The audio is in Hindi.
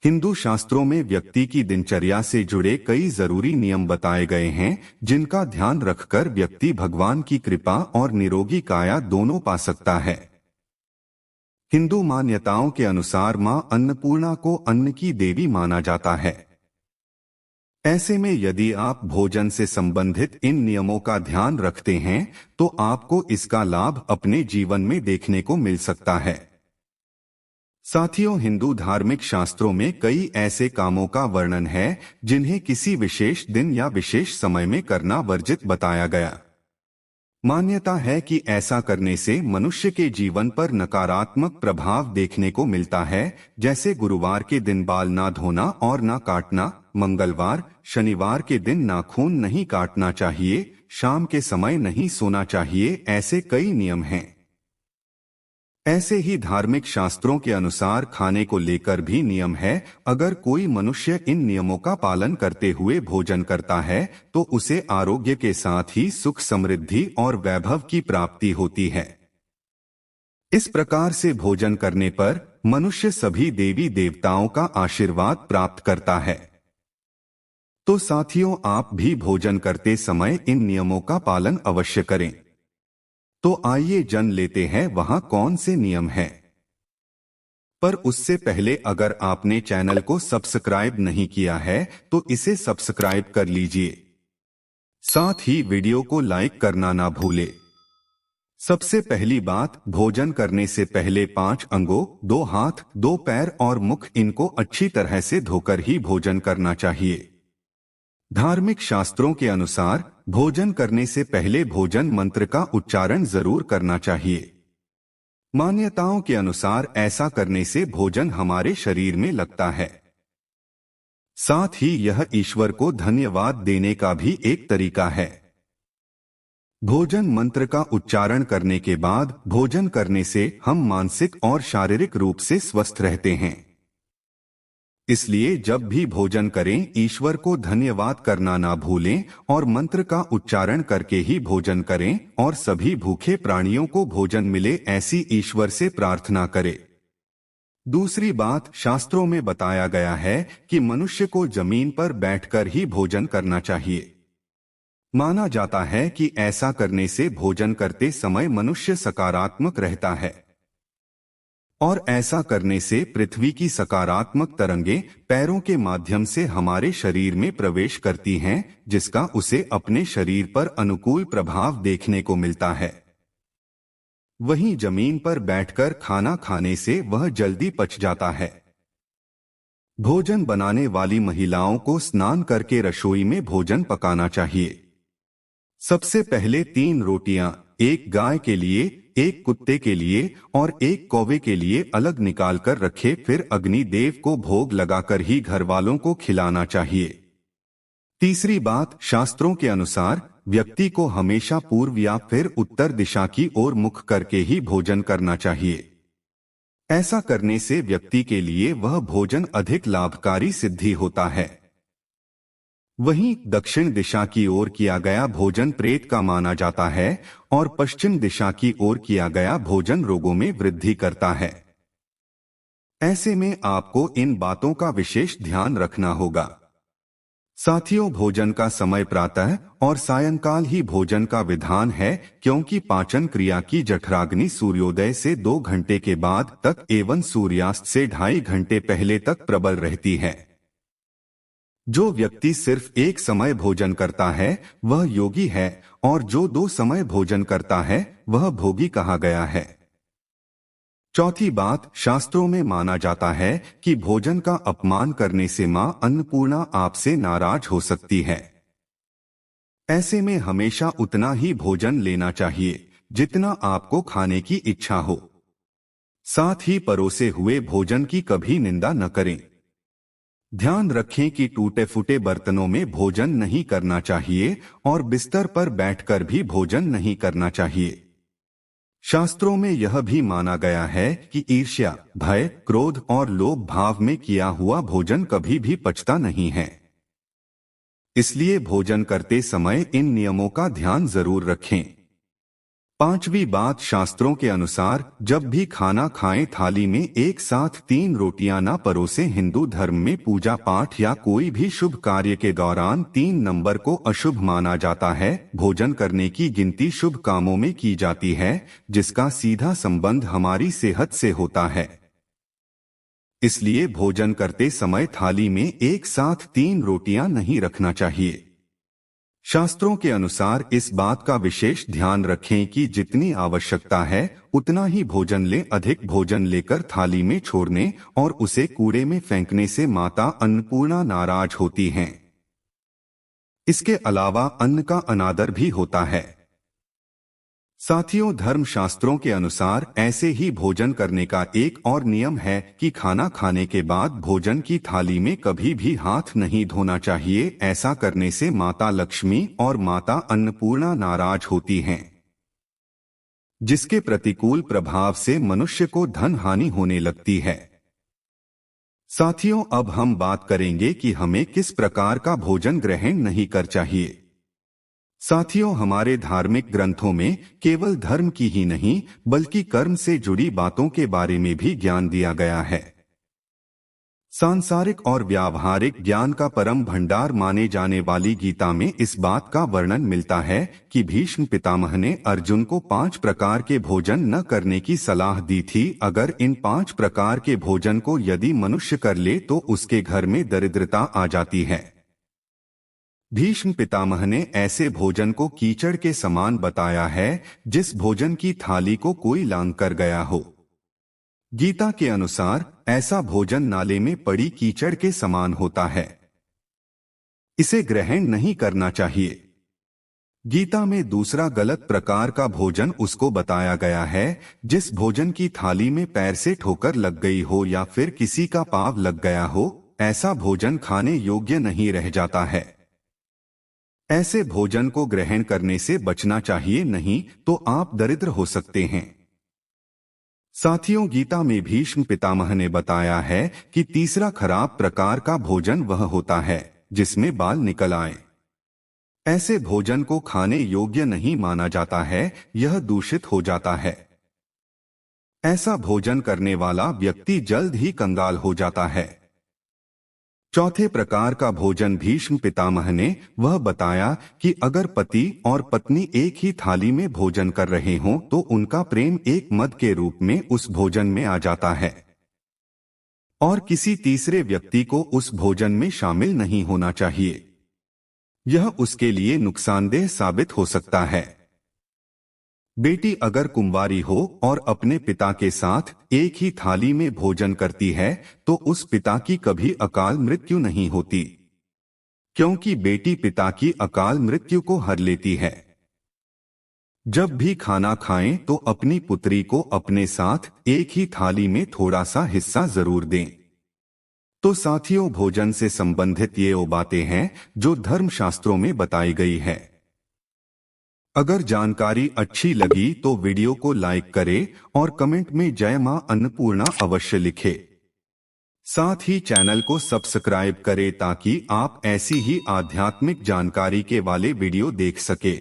हिंदू शास्त्रों में व्यक्ति की दिनचर्या से जुड़े कई जरूरी नियम बताए गए हैं, जिनका ध्यान रखकर व्यक्ति भगवान की कृपा और निरोगी काया दोनों पा सकता है। हिंदू मान्यताओं के अनुसार मां अन्नपूर्णा को अन्न की देवी माना जाता है। ऐसे में यदि आप भोजन से संबंधित इन नियमों का ध्यान रखते हैं, तो आपको इसका लाभ अपने जीवन में देखने को मिल सकता है। साथियों, हिंदू धार्मिक शास्त्रों में कई ऐसे कामों का वर्णन है जिन्हें किसी विशेष दिन या विशेष समय में करना वर्जित बताया गया। मान्यता है कि ऐसा करने से मनुष्य के जीवन पर नकारात्मक प्रभाव देखने को मिलता है, जैसे गुरुवार के दिन बाल ना धोना और ना काटना, मंगलवार शनिवार के दिन नाखून नहीं काटना चाहिए, शाम के समय नहीं सोना चाहिए। ऐसे कई नियम हैं। ऐसे ही धार्मिक शास्त्रों के अनुसार खाने को लेकर भी नियम है। अगर कोई मनुष्य इन नियमों का पालन करते हुए भोजन करता है तो उसे आरोग्य के साथ ही सुख, समृद्धि और वैभव की प्राप्ति होती है। इस प्रकार से भोजन करने पर मनुष्य सभी देवी देवताओं का आशीर्वाद प्राप्त करता है। तो साथियों, आप भी भोजन करते समय इन नियमों का पालन अवश्य करें। तो आइए जान लेते हैं वहां कौन से नियम हैं। पर उससे पहले अगर आपने चैनल को सब्सक्राइब नहीं किया है तो इसे सब्सक्राइब कर लीजिए। साथ ही वीडियो को लाइक करना ना भूले। सबसे पहली बात, भोजन करने से पहले 5 अंगों, 2 हाथ, 2 पैर और मुख, इनको अच्छी तरह से धोकर ही भोजन करना चाहिए। धार्मिक शास्त्रों के अनुसार भोजन करने से पहले भोजन मंत्र का उच्चारण जरूर करना चाहिए। मान्यताओं के अनुसार ऐसा करने से भोजन हमारे शरीर में लगता है। साथ ही यह ईश्वर को धन्यवाद देने का भी एक तरीका है। भोजन मंत्र का उच्चारण करने के बाद भोजन करने से हम मानसिक और शारीरिक रूप से स्वस्थ रहते हैं। इसलिए जब भी भोजन करें, ईश्वर को धन्यवाद करना ना भूलें और मंत्र का उच्चारण करके ही भोजन करें और सभी भूखे प्राणियों को भोजन मिले, ऐसी ईश्वर से प्रार्थना करें। दूसरी बात, शास्त्रों में बताया गया है कि मनुष्य को जमीन पर बैठकर ही भोजन करना चाहिए। माना जाता है कि ऐसा करने से भोजन करते समय मनुष्य सकारात्मक रहता है और ऐसा करने से पृथ्वी की सकारात्मक तरंगें पैरों के माध्यम से हमारे शरीर में प्रवेश करती हैं, जिसका उसे अपने शरीर पर अनुकूल प्रभाव देखने को मिलता है। वहीं जमीन पर बैठकर खाना खाने से वह जल्दी पच जाता है। भोजन बनाने वाली महिलाओं को स्नान करके रसोई में भोजन पकाना चाहिए। सबसे पहले 3 रोटियां, एक गाय के लिए, एक कुत्ते के लिए और एक कौवे के लिए अलग निकाल कर रखे, फिर अग्नि देव को भोग लगाकर ही घर वालों को खिलाना चाहिए। तीसरी बात, शास्त्रों के अनुसार व्यक्ति को हमेशा पूर्व या फिर उत्तर दिशा की ओर मुख करके ही भोजन करना चाहिए। ऐसा करने से व्यक्ति के लिए वह भोजन अधिक लाभकारी सिद्धि होता है। वहीं दक्षिण दिशा की ओर किया गया भोजन प्रेत का माना जाता है और पश्चिम दिशा की ओर किया गया भोजन रोगों में वृद्धि करता है। ऐसे में आपको इन बातों का विशेष ध्यान रखना होगा। साथियों, भोजन का समय प्रातः और सायंकाल ही भोजन का विधान है, क्योंकि पाचन क्रिया की जठराग्नि सूर्योदय से 2 घंटे के बाद तक एवं सूर्यास्त से 2.5 घंटे पहले तक प्रबल रहती है। जो व्यक्ति सिर्फ एक समय भोजन करता है वह योगी है और जो 2 समय भोजन करता है वह भोगी कहा गया है। चौथी बात, शास्त्रों में माना जाता है कि भोजन का अपमान करने से मां अन्नपूर्णा आपसे नाराज हो सकती है। ऐसे में हमेशा उतना ही भोजन लेना चाहिए जितना आपको खाने की इच्छा हो। साथ ही परोसे हुए भोजन की कभी निंदा न करें। ध्यान रखें कि टूटे फूटे बर्तनों में भोजन नहीं करना चाहिए और बिस्तर पर बैठकर भी भोजन नहीं करना चाहिए। शास्त्रों में यह भी माना गया है कि ईर्ष्या, भय, क्रोध और लोभ भाव में किया हुआ भोजन कभी भी पचता नहीं है। इसलिए भोजन करते समय इन नियमों का ध्यान जरूर रखें। पांचवी बात, शास्त्रों के अनुसार जब भी खाना खाएं थाली में एक साथ 3 रोटियां न परोसे। हिंदू धर्म में पूजा पाठ या कोई भी शुभ कार्य के दौरान 3 नंबर को अशुभ माना जाता है। भोजन करने की गिनती शुभ कामों में की जाती है, जिसका सीधा संबंध हमारी सेहत से होता है। इसलिए भोजन करते समय थाली में एक साथ 3 रोटियां नहीं रखना चाहिए। शास्त्रों के अनुसार इस बात का विशेष ध्यान रखें कि जितनी आवश्यकता है उतना ही भोजन लें। अधिक भोजन लेकर थाली में छोड़ने और उसे कूड़े में फेंकने से माता अन्नपूर्णा नाराज होती हैं। इसके अलावा अन्न का अनादर भी होता है। साथियों, धर्म शास्त्रों के अनुसार ऐसे ही भोजन करने का एक और नियम है कि खाना खाने के बाद भोजन की थाली में कभी भी हाथ नहीं धोना चाहिए। ऐसा करने से माता लक्ष्मी और माता अन्नपूर्णा नाराज होती हैं, जिसके प्रतिकूल प्रभाव से मनुष्य को धन हानि होने लगती है। साथियों, अब हम बात करेंगे कि हमें किस प्रकार का भोजन ग्रहण नहीं कर चाहिए। साथियों, हमारे धार्मिक ग्रंथों में केवल धर्म की ही नहीं बल्कि कर्म से जुड़ी बातों के बारे में भी ज्ञान दिया गया है। सांसारिक और व्यावहारिक ज्ञान का परम भंडार माने जाने वाली गीता में इस बात का वर्णन मिलता है कि भीष्म पितामह ने अर्जुन को 5 प्रकार के भोजन न करने की सलाह दी थी। अगर इन 5 प्रकार के भोजन को यदि मनुष्य कर ले तो उसके घर में दरिद्रता आ जाती है। भीष्म पितामह ने ऐसे भोजन को कीचड़ के समान बताया है, जिस भोजन की थाली को कोई लांघ कर गया हो। गीता के अनुसार ऐसा भोजन नाले में पड़ी कीचड़ के समान होता है। इसे ग्रहण नहीं करना चाहिए। गीता में दूसरा गलत प्रकार का भोजन उसको बताया गया है, जिस भोजन की थाली में पैर से ठोकर लग गई हो या फिर किसी का पांव लग गया हो। ऐसा भोजन खाने योग्य नहीं रह जाता है। ऐसे भोजन को ग्रहण करने से बचना चाहिए, नहीं तो आप दरिद्र हो सकते हैं। साथियों, गीता में भीष्म पितामह ने बताया है कि तीसरा खराब प्रकार का भोजन वह होता है जिसमें बाल निकल आए। ऐसे भोजन को खाने योग्य नहीं माना जाता है, यह दूषित हो जाता है। ऐसा भोजन करने वाला व्यक्ति जल्द ही कंगाल हो जाता है। चौथे प्रकार का भोजन भीष्म पितामह ने वह बताया कि अगर पति और पत्नी एक ही थाली में भोजन कर रहे हों तो उनका प्रेम एक मद के रूप में उस भोजन में आ जाता है और किसी तीसरे व्यक्ति को उस भोजन में शामिल नहीं होना चाहिए। यह उसके लिए नुकसानदेह साबित हो सकता है। बेटी अगर कुंवारी हो और अपने पिता के साथ एक ही थाली में भोजन करती है तो उस पिता की कभी अकाल मृत्यु नहीं होती, क्योंकि बेटी पिता की अकाल मृत्यु को हर लेती है। जब भी खाना खाएं तो अपनी पुत्री को अपने साथ एक ही थाली में थोड़ा सा हिस्सा जरूर दें। तो साथियों, भोजन से संबंधित ये वो बातें हैं जो धर्म शास्त्रों में बताई गई है। अगर जानकारी अच्छी लगी तो वीडियो को लाइक करें और कमेंट में जय मां अन्नपूर्णा अवश्य लिखें। साथ ही चैनल को सब्सक्राइब करें ताकि आप ऐसी ही आध्यात्मिक जानकारी के वाले वीडियो देख सके।